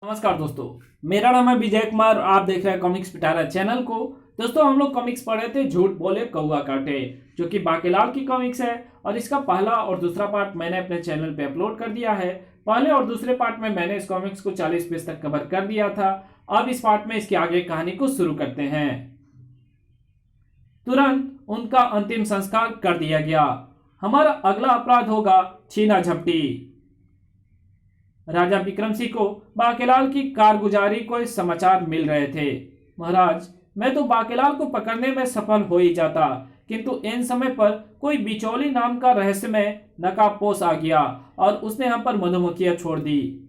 नमस्कार दोस्तों, मेरा नाम है विजय कुमार और आप देख रहे हैं कॉमिक्स पिटारा चैनल को। दोस्तों, हम लोग कॉमिक्स पढ़े थे झूठ बोले कौआ काटे, जो कि बाकेलाल की कॉमिक्स है। और इसका पहला और दूसरा पार्ट मैंने अपने चैनल पे अपलोड कर दिया है। पहले और दूसरे पार्ट में मैंने इस कॉमिक्स को 40 पेज तक कवर कर दिया था। अब इस पार्ट में इसकी आगे कहानी को शुरू करते हैं। तुरंत उनका अंतिम संस्कार कर दिया गया। हमारा अगला अपराध होगा छीना झपटी। राजा विक्रम सिंह को बाकेलाल की कारगुजारी को समाचार मिल रहे थे। महाराज, मैं तो बाकेलाल को पकड़ने में सफल हो ही जाता, किंतु इन समय पर कोई बिचौली नाम का रहस्यमय नकाबपोश आ गया और उसने हम पर मधुमक्खियां छोड़ दी।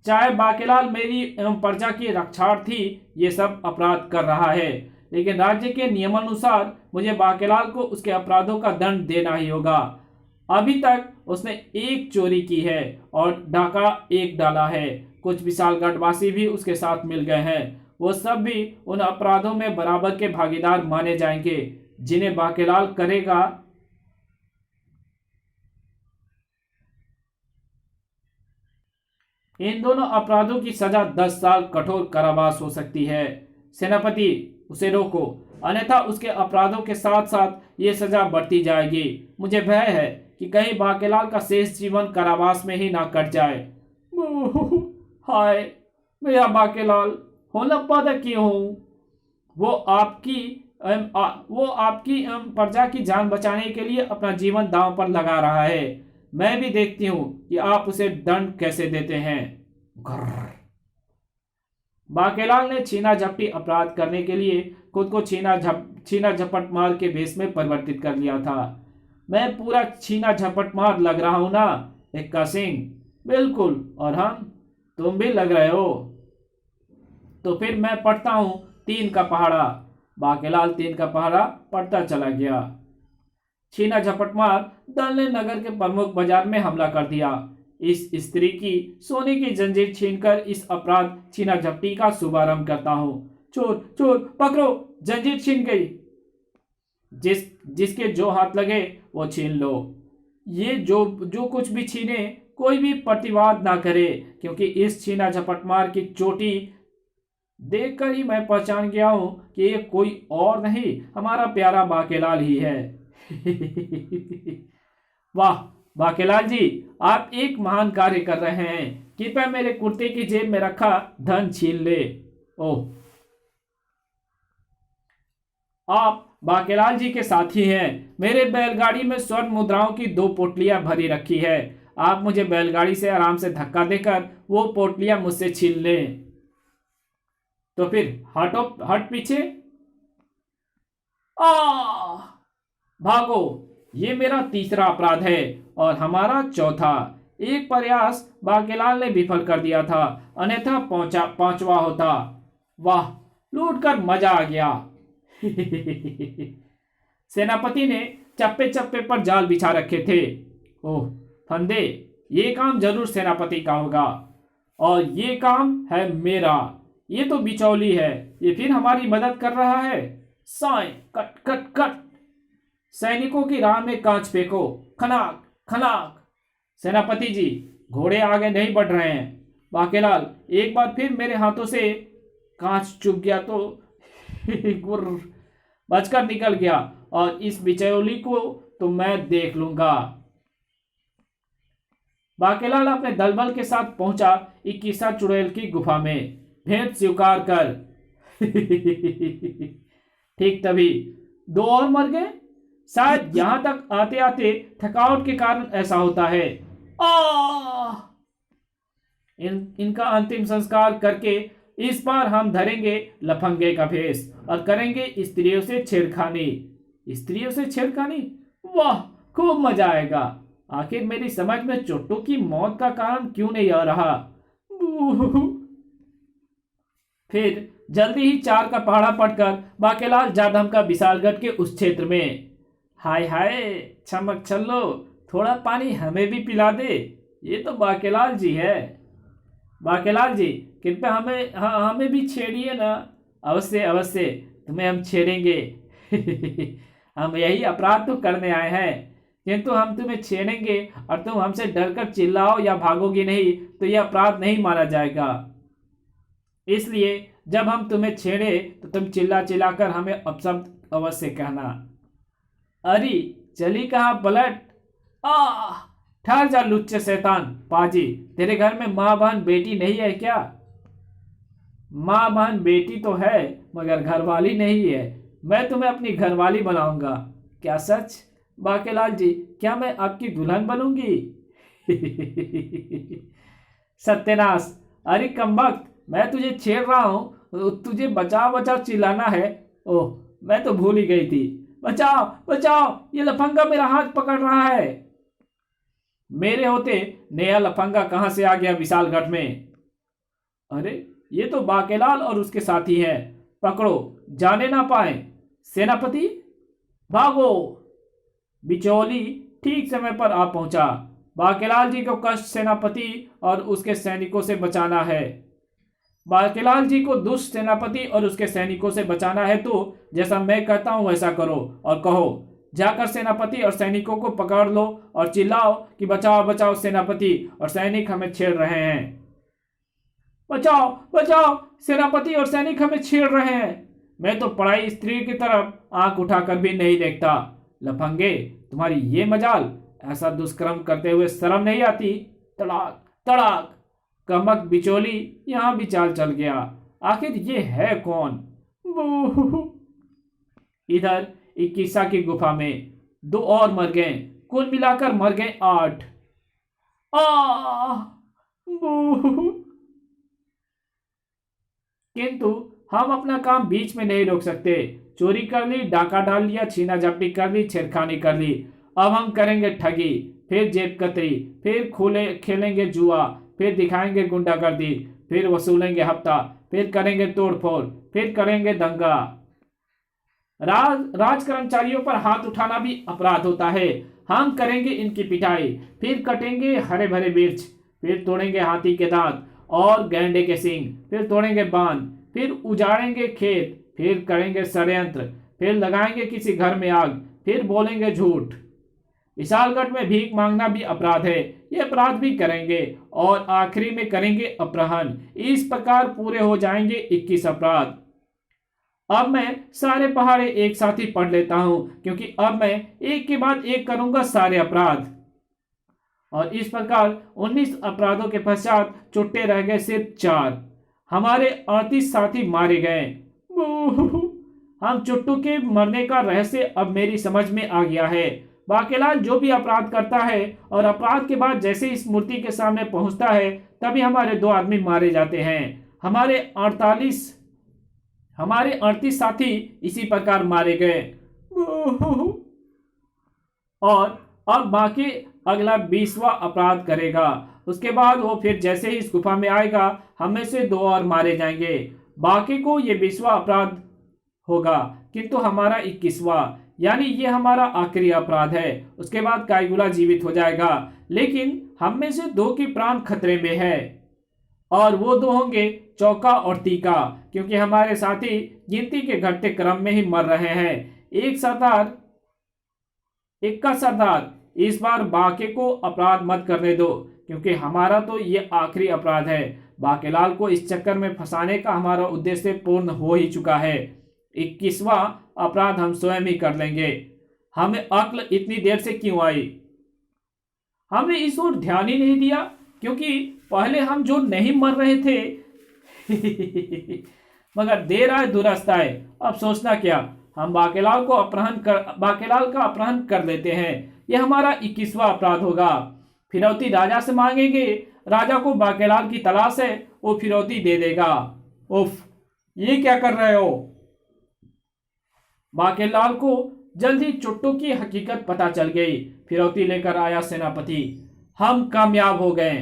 चाहे बाकेलाल मेरी एवं प्रजा की रक्षार्थी ये सब अपराध कर रहा है, लेकिन राज्य के नियमानुसार मुझे बाकेलाल को उसके अपराधों का दंड देना ही होगा। अभी तक उसने एक चोरी की है और डाका एक डाला है। कुछ विशालगढ़ वासी भी उसके साथ मिल गए हैं। वो सब भी उन अपराधों में बराबर के भागीदार माने जाएंगे जिन्हें बाकेलाल करेगा। इन दोनों अपराधों की सजा 10 साल कठोर कारावास हो सकती है। सेनापति, उसे रोको, अन्यथा उसके अपराधों के साथ साथ ये सजा बढ़ती जाएगी। मुझे भय है कि कहीं बाकेलाल का शेष जीवन कारावास में ही ना कट जाए। हाय, मेरा बाकेलाल होना पैदा क्यों हूं? वो आपकी प्रजा की जान बचाने के लिए अपना जीवन दांव पर लगा रहा है। मैं भी देखती हूं कि आप उसे दंड कैसे देते हैं। बाकेलाल ने छीना झपटी अपराध करने के लिए खुद को छीना झपट मार के भेष में परिवर्तित कर लिया था। मैं पूरा छीना झपट मार लग रहा हूं ना एक्का सिंह? बिल्कुल, और तुम भी लग रहे हो। तो फिर मैं पढ़ता हूं 3 का पहाड़ा। बाकेलाल 3 का पहाड़ा पढ़ता चला गया। छीना झपट मार दल ने नगर के प्रमुख बाजार में हमला कर दिया। इस स्त्री की सोने की जंजीर छीनकर इस अपराध छीना झपटी का शुभारंभ करता हूं। चोर चोर पकड़ो, जंजीर छीन गई। जिसके जो हाथ लगे वो छीन लो। ये जो कुछ भी छीने, कोई भी प्रतिवाद ना करे, क्योंकि इस छीना झपटमार की चोटी देखकर ही मैं पहचान गया हूं कि ये कोई और नहीं, हमारा प्यारा बाकेलाल ही है। वाह बाकेलाल जी, आप एक महान कार्य कर रहे हैं। कृपया मेरे कुर्ते की जेब में रखा धन छीन ले। ओह, आप बाकेलाल जी के साथी हैं। मेरे बैलगाड़ी में स्वर्ण मुद्राओं की 2 पोटलियां भरी रखी है। आप मुझे बैलगाड़ी से आराम से धक्का देकर वो पोटलियां मुझसे छीन लें। तो फिर हटो, हट पीछे। आ भागो। ये मेरा तीसरा अपराध है और हमारा चौथा। एक प्रयास बाकेलाल ने विफल कर दिया था, अन्यथा पांचवा होता। वाह, लूट कर मजा आ गया। सेनापति ने चप्पे चप्पे पर जाल बिछा रखे थे। ओह फंदे, ये काम जरूर सेनापति का होगा और ये काम है मेरा। ये तो बिचौली है, ये फिर हमारी मदद कर रहा है। साए कट कट कट। सैनिकों की राह में कांच फेंको। खनाक खनाक। सेनापति जी, घोड़े आगे नहीं बढ़ रहे हैं। बाकेलाल, एक बार फिर मेरे हाथों से कांच चुभ गया तो गुर्र बचकर निकल गया, और इस बिचौली को तो मैं देख लूंगा। बाकेलाल अपने दलबल के साथ पहुंचा 21 चुड़ैल की गुफा में। भेंट स्वीकार कर। ठीक तभी 2 और मर गए। शायद यहां तक आते आते थकावट के कारण ऐसा होता है। इनका अंतिम संस्कार करके इस बार हम धरेंगे लफंगे का भेष और करेंगे स्त्रियों से छेड़खानी। स्त्रियों से छेड़खानी? वाह, खूब मजा आएगा। आखिर मेरी समझ में चोट्टू की मौत का कारण क्यों नहीं आ रहा? फिर जल्दी ही 4 का पहाड़ा पढ़कर बाकेलाल जा धमका विशालगढ़ के उस क्षेत्र में। हाय हाय, चमक छल्लो, थोड़ा पानी हमें भी पिला दे। ये तो बाकेलाल जी है। बाकेलाल जी, कृपया हमें भी छेड़िए ना। अवश्य अवश्य, तुम्हें हम छेड़ेंगे। हम यही अपराध तो करने आए हैं। किंतु हम तुम्हें छेड़ेंगे और तुम हमसे डरकर चिल्लाओ या भागोगी नहीं तो यह अपराध नहीं माना जाएगा। इसलिए जब हम तुम्हें छेड़े तो तुम चिल्ला चिल्लाकर हमें अपशब्द अवश्य कहना। अरे चली कहाँ पलट। आ ठहर जा लुच्चे शैतान पाजी, तेरे घर में माँ बहन बेटी नहीं है क्या? माँ बहन बेटी तो है मगर घरवाली नहीं है। मैं तुम्हें अपनी घरवाली बनाऊंगा। क्या सच? बाकेलाल जी, क्या मैं आपकी दुल्हन बनूंगी? सत्यानाश। अरे कमबख्त, मैं तुझे छेड़ रहा हूं, तुझे बचाओ बचाओ चिल्लाना है। ओह, मैं तो भूल ही गई थी। बचाओ बचाओ, ये लफंगा मेरा हाथ पकड़ रहा है। मेरे होते नया लफंगा कहां से आ गया विशालगढ़ में? अरे ये तो बाकेलाल और उसके साथी हैं। पकड़ो, जाने ना पाए। सेनापति भागो। बिचौली ठीक समय पर आ पहुंचा। बाकेलाल जी को कष्ट सेनापति और उसके सैनिकों से बचाना है। बाकेलाल जी को दुष्ट सेनापति और उसके सैनिकों से बचाना है तो जैसा मैं कहता हूं वैसा करो और कहो, जाकर सेनापति और सैनिकों को पकड़ लो और चिल्लाओ कि बचाओ बचाओ, सेनापति और सैनिक हमें छेड़ रहे हैं। बचाओ बचाओ, सेनापति और सैनिक हमें छेड़ रहे हैं। मैं तो पढ़ाई स्त्री की तरफ आंख उठाकर भी नहीं देखता। लफंगे, तुम्हारी ये मजाल, ऐसा दुष्कर्म करते हुए शर्म नहीं आती? तड़ाक तड़ाक। कमक बिचौली यहां भी चाल चल गया। आखिर ये है कौन? बू। इधर 21 की गुफा में 2 और मर गए, कुल मिलाकर मर गए 8। आ बू। किंतु हम अपना काम बीच में नहीं रोक सकते। चोरी कर ली, डाका डाल लिया, छीना झपटी कर ली, छेड़खानी कर ली। अब हम करेंगे ठगी, फिर जेब कतरी, फिर खेलेंगे जुआ, फिर दिखाएंगे गुंडागर्दी, फिर वसूलेंगे हफ्ता, फिर करेंगे तोड़फोड़, फिर करेंगे दंगा। राज कर्मचारियों पर हाथ उठाना भी अपराध होता है। हम करेंगे इनकी पिटाई, फिर कटेंगे हरे भरे वृक्ष, फिर तोड़ेंगे हाथी के दांत और गैंडे के सींग, फिर तोड़ेंगे बांध, फिर उजाड़ेंगे खेत, फिर करेंगे षड्यंत्र, फिर लगाएंगे किसी घर में आग, फिर बोलेंगे झूठ। विशालगढ़ में भीख मांगना भी अपराध है, ये अपराध भी करेंगे और आखिरी में करेंगे अपहरण। इस प्रकार पूरे हो जाएंगे 21 अपराध। अब मैं सारे पहाड़े एक साथ ही पढ़ लेता हूं क्योंकि अब मैं एक के बाद एक करूंगा सारे अपराध। और इस प्रकार 19 अपराधों के पश्चात छुट्टे रह गए सिर्फ 4। हमारे 38 साथी मारे गए। हम चुट्टू के मरने का रहस्य अब मेरी समझ में आ गया है। बाकेलाल जो भी अपराध करता है और अपराध के बाद जैसे इस मूर्ति के सामने पहुंचता है तभी हमारे 2 आदमी मारे जाते हैं। हमारे 38 साथी इसी प्रकार मारे गए। और अब बाकी अगला 20वां अपराध करेगा। उसके बाद वो फिर जैसे ही इस गुफा में आएगा हम में से 2 और मारे जाएंगे। बाकी को ये 20वां अपराध होगा किंतु हमारा 21वां, यानी ये हमारा आखिरी अपराध है। उसके बाद काईगुला जीवित हो जाएगा, लेकिन हम में से 2 की प्राण खतरे में है और वो 2 होंगे चौका और तीका, क्योंकि हमारे साथी गिनती के घटते क्रम में ही मर रहे हैं। एक का सरदार, इस बार बाके को अपराध मत करने दो क्योंकि हमारा तो ये आखिरी अपराध है। बाकेलाल को इस चक्कर में फंसाने का हमारा उद्देश्य पूर्ण हो ही चुका है। 21वां अपराध हम स्वयं ही कर लेंगे। हमें अक्ल इतनी देर से क्यों आई? हमने इस ओर ध्यान ही नहीं दिया क्योंकि पहले हम जो नहीं मर रहे थे मगर देर आए दुरुस्त आए। अब सोचना क्या, हम बाकेलाल का अपहरण कर लेते हैं। यह हमारा 21वां अपराध होगा। फिरौती राजा से मांगेंगे, राजा को बाकेलाल की तलाश है, वो फिरौती दे देगा। उफ, ये क्या कर रहे हो? बाकेलाल को जल्द ही चुट्टू की हकीकत पता चल गई। फिरौती लेकर आया सेनापति। हम कामयाब हो गए।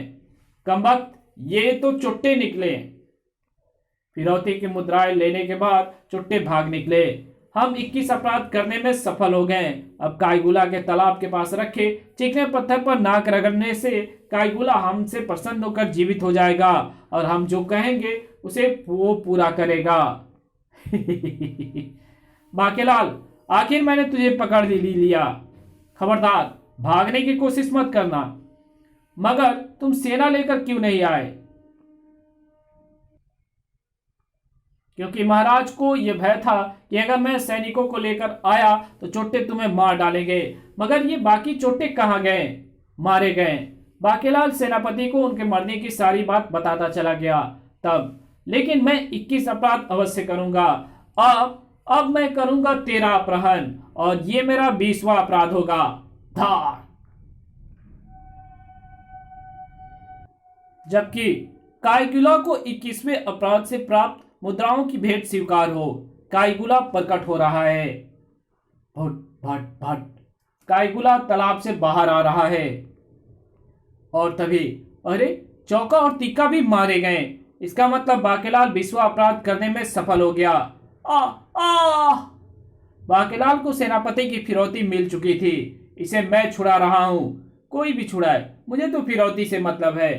कमबख्त, ये तो चुट्टे निकले। फिरौती की मुद्राएं लेने के बाद चुट्टे भाग निकले। हम 21 अपराध करने में सफल हो गए। अब काईगुला के तालाब के पास रखे चिकने पत्थर पर नाक रगड़ने से काईगुला हमसे प्रसन्न होकर जीवित हो जाएगा और हम जो कहेंगे उसे वो पूरा करेगा। बाकेलाल, आखिर मैंने तुझे पकड़ लिया। खबरदार, भागने की कोशिश मत करना। मगर तुम सेना लेकर क्यों नहीं आए? क्योंकि महाराज को यह भय था कि अगर मैं सैनिकों को लेकर आया तो चोटे तुम्हें मार डालेंगे। मगर ये बाकी चोटे कहाँ गए? मारे गए। बाकेलाल सेनापति को उनके मरने की सारी बात बताता चला गया। तब, लेकिन मैं 21 अपराध अवश्य करूंगा। अब मैं करूंगा 13 अपहरण, और ये मेरा 20वां अपराध होगा। धार। जबकि काइगुला को 21वें अपराध से प्राप्त मुद्राओं की भेंट स्वीकार हो, काइगुला प्रकट हो रहा है। भट भट भट। काइगुला तालाब से बाहर आ रहा है। और तभी, अरे, चौका और तीका भी मारे गए। इसका मतलब बाकेलाल 20वां अपराध करने में सफल हो गया। आ आ बाकेलाल को सेनापति की फिरौती मिल चुकी थी। इसे मैं छुड़ा रहा हूं। कोई भी छुड़ाए, मुझे तो फिरौती से मतलब है।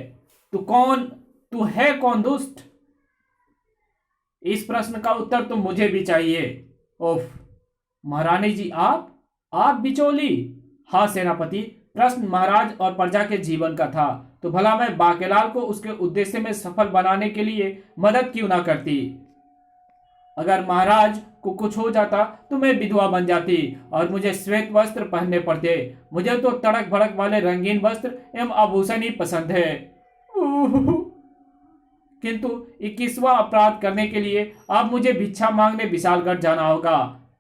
तू है कौन दुष्ट? इस प्रश्न का उत्तर तो मुझे भी चाहिए। ओफ, महारानी जी, आप बिचौली? हाँ सेनापति, प्रश्न महाराज और प्रजा के जीवन का था, तो भला मैं बाकेलाल को उसके उद्देश्य में सफल बनाने के लिए मदद क्यों ना करती? अगर महाराज को कुछ हो जाता तो मैं विधवा बन जाती और मुझे श्वेत वस्त्र पहनने पड़ते। मुझे तो तड़क भड़क वाले रंगीन वस्त्र एवं आभूषण ही पसंद है। किंतु 21वां अपराध करने के लिए अब मुझे भिक्षा मांगने विशालगढ़ जाना होगा।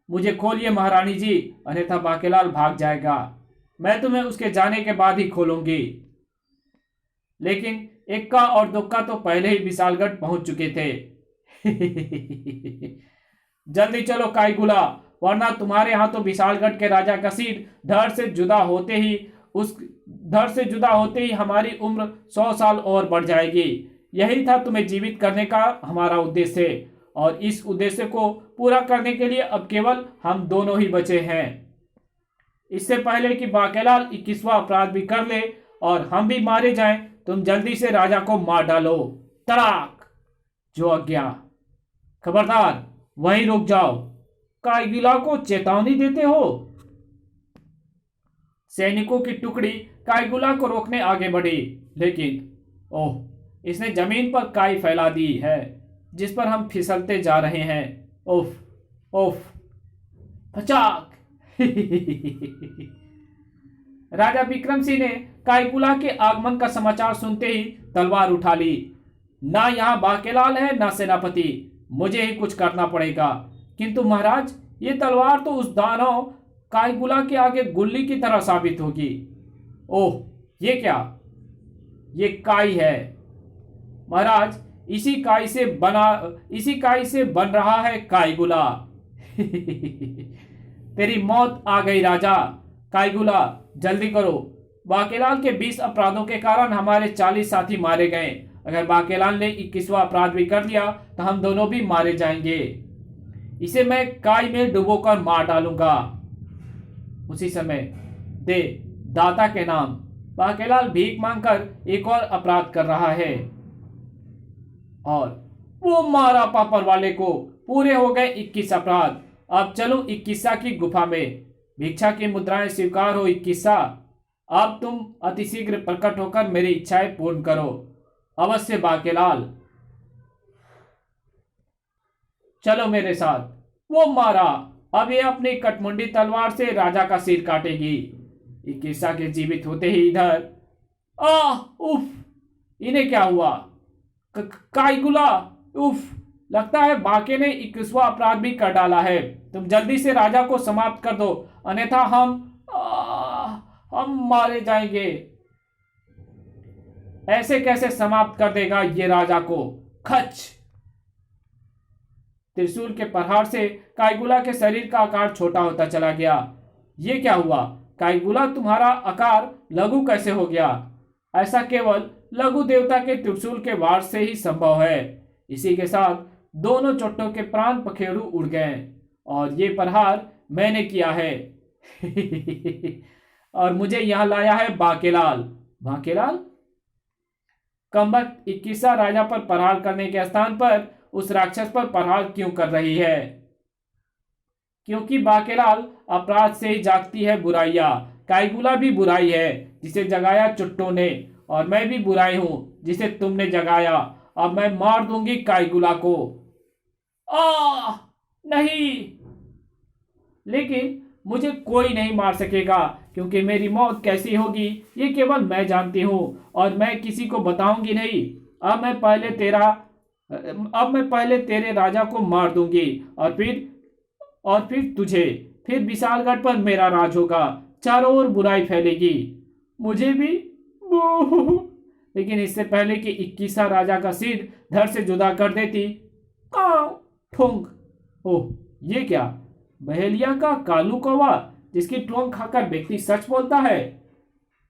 मुझे खोलिए महारानी जी, अन्यथा बाकेलाल भाग जाएगा। मैं तुम्हें उसके जाने के बाद ही खोलूंगी। लेकिन इक्का और दुक्का तो पहले ही विशालगढ़ पहुंच चुके थे। जल्दी चलो काइगुला, वरना तुम्हारे यहां तो विशालगढ़ के राजा कसीर धड़ से जुदा होते ही हमारी उम्र 100 साल और बढ़ जाएगी। यही था तुम्हें जीवित करने का हमारा उद्देश्य, और इस उद्देश्य को पूरा करने के लिए अब केवल हम दोनों ही बचे हैं। इससे पहले कि बाकेलाल 21वां अपराध भी कर ले और हम भी मारे जाएं, तुम जल्दी से राजा को मार डालो। तड़ाक। जो आज्ञा। खबरदार, वहीं रुक जाओ। काइगुला को चेतावनी देते हो? सैनिकों की टुकड़ी काइगुला को रोकने आगे बढ़ी, लेकिन ओह, इसने जमीन पर काई फैला दी है जिस पर हम फिसलते जा रहे हैं। उफ उफ। फचाक। राजा विक्रम सिंह ने काइगुला के आगमन का समाचार सुनते ही तलवार उठा ली। ना यहाँ बाकेलाल है ना सेनापति, मुझे ही कुछ करना पड़ेगा। किंतु महाराज, ये तलवार तो उस दानव काइगुला के आगे गुल्ली की तरह साबित होगी। ओह, ये क्या? ये काई है महाराज। इसी काई से बन रहा है काइगुला। तेरी मौत आ गई राजा। काइगुला, जल्दी करो। बाकेलाल के 20 अपराधों के कारण हमारे 40 साथी मारे गए। अगर बाकेलाल ने 21वां अपराध भी कर लिया तो हम दोनों भी मारे जाएंगे। इसे मैं काई में डुबोकर मार डालूंगा। उसी समय, दे दाता के नाम, बाकेलाल भीख मांगकर एक और अपराध कर रहा है। और वो मारा पापर वाले को। पूरे हो गए 21 अपराध। अब चलो 21 की गुफा में। भिक्षा की मुद्राएं स्वीकार हो 21। अब तुम अतिशीघ्र प्रकट होकर मेरी इच्छाएं पूर्ण करो। अवश्य बाकेलाल, चलो मेरे साथ। वो मारा। अब ये अपनी कटमुंडी तलवार से राजा का सिर काटेगी। 21 के जीवित होते ही इधर, उफ, इन्हें क्या हुआ? काइगुला, उफ, लगता है बाके ने 21वां अपराध भी कर डाला है। तुम जल्दी से राजा को समाप्त कर दो, अन्यथा हम मारे जाएंगे। ऐसे कैसे समाप्त कर देगा ये राजा को? खच। त्रिशूल के प्रहार से काइगुला के शरीर का आकार छोटा होता चला गया। ये क्या हुआ? काइगुला, तुम्हारा आकार लघु कैसे हो गया? ऐसा केवल लघु देवता के त्रिशूल के वार से ही संभव है। इसी के साथ दोनों चोटों के प्राण पखेरु उड़ गए। और ये प्रहार मैंने किया है। और मुझे यहां लाया है बाकेलाल। बाकेलाल? कमबख्त 21 राजा पर प्रहार करने के स्थान पर उस राक्षस पर प्रहार क्यों कर रही है? क्योंकि बाकेलाल अपराध से ही जागती है बुराइयां। काइगुला भी बुराई है जिसे जगाया चुट्टो ने, और मैं भी बुराई हूं जिसे तुमने जगाया। अब मैं मार दूंगी काइगुला को। आ नहीं, लेकिन मुझे कोई नहीं मार सकेगा, क्योंकि मेरी मौत कैसी होगी ये केवल मैं जानती हूँ, और मैं किसी को बताऊंगी नहीं। अब मैं पहले तेरे राजा को मार दूंगी, और फिर तुझे, फिर विशालगढ़ पर मेरा राज होगा, चारों ओर बुराई फैलेगी। मुझे भी लेकिन इससे पहले कि 21 राजा का सिर धड़ से जुदा कर देती, काव ठुंग। ओह, ये क्या? बहेलिया का कालू कौवा जिसकी ठोंग खाकर व्यक्ति सच बोलता है।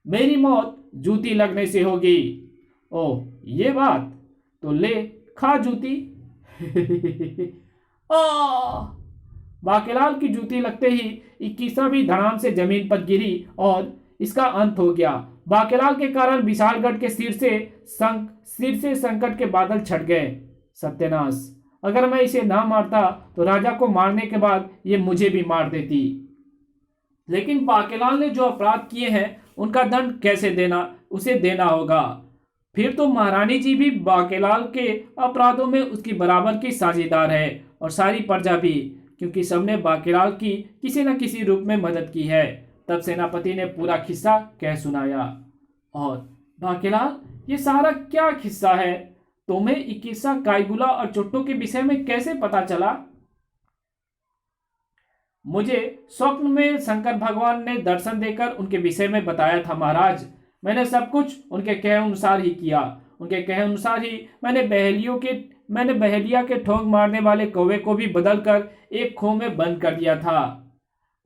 मेरी मौत जूती लगने से होगी। ओह, ये बात तो ले, खा जूती। बाकेलाल की जूती लगते ही 21 भी धड़ाम से जमीन पर गिरी और इसका अंत हो गया। बाकेलाल के कारण विशालगढ़ के सिर से संकट के बादल छट गए। सत्यानाश, अगर मैं इसे ना मारता तो राजा को मारने के बाद ये मुझे भी मार देती। लेकिन बाकेलाल ने जो अपराध किए हैं उनका दंड कैसे उसे देना होगा। फिर तो महारानी जी भी बाकेलाल के अपराधों में उसकी बराबर की साझेदार है, और सारी प्रजा भी, क्योंकि सबने बाकेलाल की किसी न किसी रूप में मदद की है। तब सेनापति ने पूरा किस्सा कह सुनाया। और बाकेलाल, ये सारा क्या किस्सा है? तुम्हें 21 काइगुला और चुट्टो के विषय में कैसे पता चला? मुझे स्वप्न में शंकर भगवान ने दर्शन देकर उनके विषय में बताया था महाराज। मैंने सब कुछ उनके कहे अनुसार ही किया। उनके कहे अनुसार ही मैंने बहेलिया के ठोंग मारने वाले कौवे को भी बदलकर एक खो में बंद कर दिया था।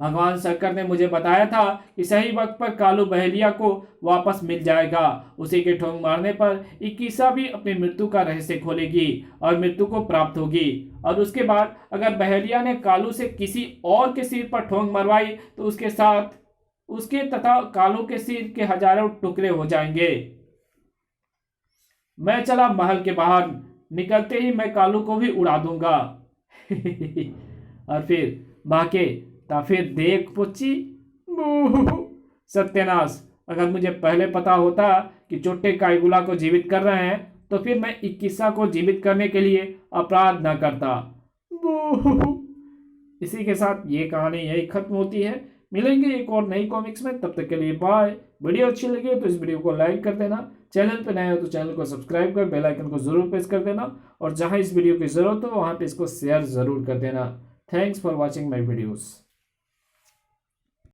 भगवान शंकर ने मुझे बताया था कि सही वक्त पर कालू बहेलिया को वापस मिल जाएगा। उसी के ठोंग मारने पर 21 भी अपनी मृत्यु का रहस्य खोलेगी और मृत्यु को प्राप्त होगी। और उसके बाद अगर बहेलिया ने कालू से किसी और के सिर पर ठोंग मरवाई तो उसके साथ उसके तथा कालू के सिर के हजारों टुकड़े हो जाएंगे। मैं चला महल के बाहर। निकलते ही मैं कालू को भी उड़ा दूंगा। और फिर बाके ता फिर देख पुच्ची। सत्यानाश, अगर मुझे पहले पता होता कि चुट्टे काइगुला को जीवित कर रहे हैं तो फिर मैं 21 को जीवित करने के लिए अपराध न करता। इसी के साथ ये कहानी यही खत्म होती है। मिलेंगे एक और नई कॉमिक्स में, तब तक के लिए बाय। वीडियो अच्छी लगी तो इस वीडियो को लाइक कर देना। चैनल पे नए हो तो चैनल को सब्सक्राइब कर बेल आइकन को जरूर प्रेस कर देना, और जहां इस वीडियो की जरूरत हो वहां पे इसको शेयर जरूर कर देना। Thanks for watching my videos.